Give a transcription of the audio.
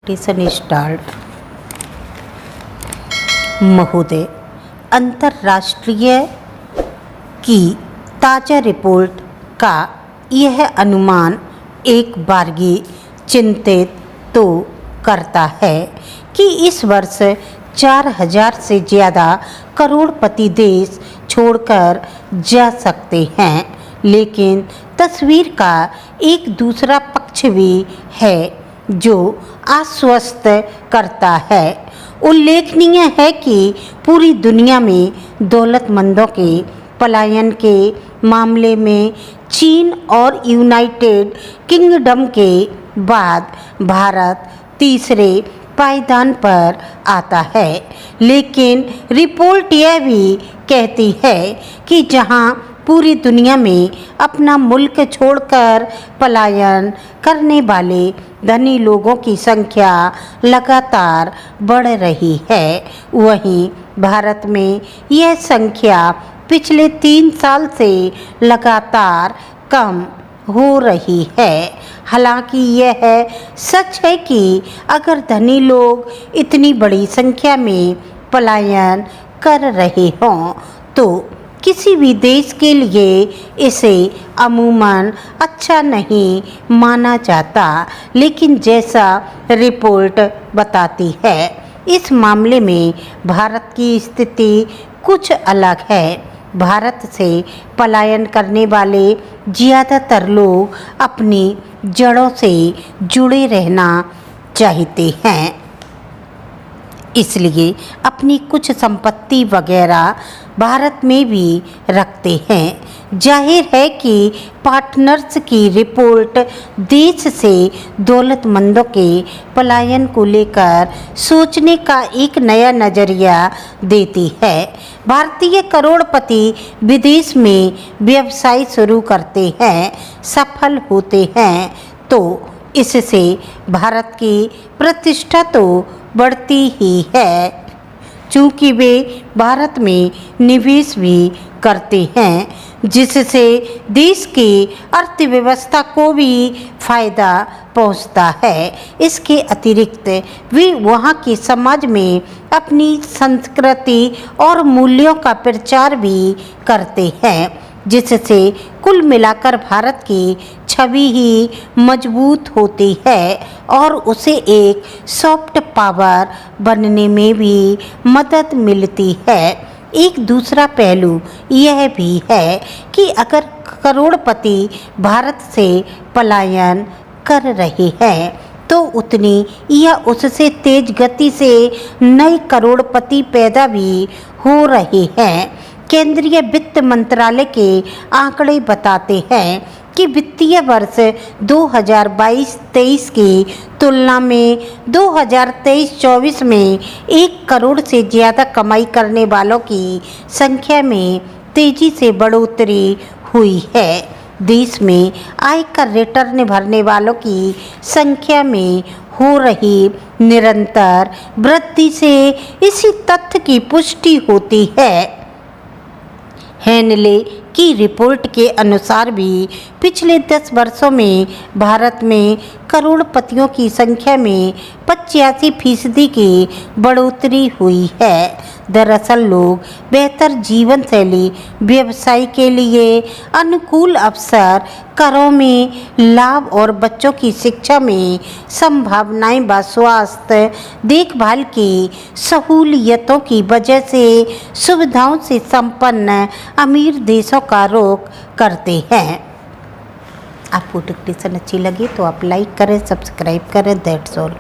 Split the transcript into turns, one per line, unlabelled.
Dictation start. महोदय, अंतर्राष्ट्रीय की ताज़ा रिपोर्ट का यह अनुमान एक बारगी चिंतित तो करता है कि इस वर्ष 4000 से ज़्यादा करोड़पति देश छोड़कर जा सकते हैं, लेकिन तस्वीर का एक दूसरा पक्ष भी है जो आश्वस्त करता है। उल्लेखनीय है कि पूरी दुनिया में दौलतमंदों के पलायन के मामले में चीन और यूनाइटेड किंगडम के बाद भारत तीसरे पायदान पर आता है। लेकिन रिपोर्ट यह भी कहती है कि जहां पूरी दुनिया में अपना मुल्क छोड़कर पलायन करने वाले धनी लोगों की संख्या लगातार बढ़ रही है, वहीं भारत में यह संख्या पिछले 3 साल से लगातार कम हो रही है। हालांकि यह सच है कि अगर धनी लोग इतनी बड़ी संख्या में पलायन कर रहे हों तो किसी भी देश के लिए इसे अमूमन अच्छा नहीं माना जाता, लेकिन जैसा रिपोर्ट बताती है, इस मामले में भारत की स्थिति कुछ अलग है। भारत से पलायन करने वाले ज़्यादातर लोग अपनी जड़ों से जुड़े रहना चाहते हैं, इसलिए अपनी कुछ संपत्ति वगैरह भारत में भी रखते हैं। जाहिर है कि पार्टनर्स की रिपोर्ट देश से दौलतमंदों के पलायन को लेकर सोचने का एक नया नज़रिया देती है। भारतीय करोड़पति विदेश में व्यवसाय शुरू करते हैं, सफल होते हैं तो इससे भारत की प्रतिष्ठा तो बढ़ती ही है, चूँकि वे भारत में निवेश भी करते हैं, जिससे देश की अर्थव्यवस्था को भी फायदा पहुंचता है। इसके अतिरिक्त वे वहां के समाज में अपनी संस्कृति और मूल्यों का प्रचार भी करते हैं, जिससे कुल मिलाकर भारत की छवि ही मजबूत होती है और उसे एक सॉफ्ट पावर बनने में भी मदद मिलती है। एक दूसरा पहलू यह भी है कि अगर करोड़पति भारत से पलायन कर रहे हैं तो उतनी या उससे तेज गति से नए करोड़पति पैदा भी हो रहे हैं। केंद्रीय वित्त मंत्रालय के आंकड़े बताते हैं कि वित्तीय वर्ष 2022-23 की तुलना में 2023-24 में 1 करोड़ से ज़्यादा कमाई करने वालों की संख्या में तेज़ी से बढ़ोतरी हुई है। देश में आयकर रिटर्न भरने वालों की संख्या में हो रही निरंतर वृद्धि से इसी तथ्य की पुष्टि होती है। हेनले की रिपोर्ट के अनुसार भी पिछले 10 वर्षों में भारत में करोड़पतियों की संख्या में 85% की बढ़ोतरी हुई है। दरअसल लोग बेहतर जीवन शैली, व्यवसाय के लिए अनुकूल अवसर, करों में लाभ और बच्चों की शिक्षा में संभावनाएं व स्वास्थ्य देखभाल की सहूलियतों की वजह से सुविधाओं से संपन्न अमीर देशों का रुख करते हैं। आपको डिक्टेशन अच्छी लगी तो आप लाइक करें, सब्सक्राइब करें। That's all.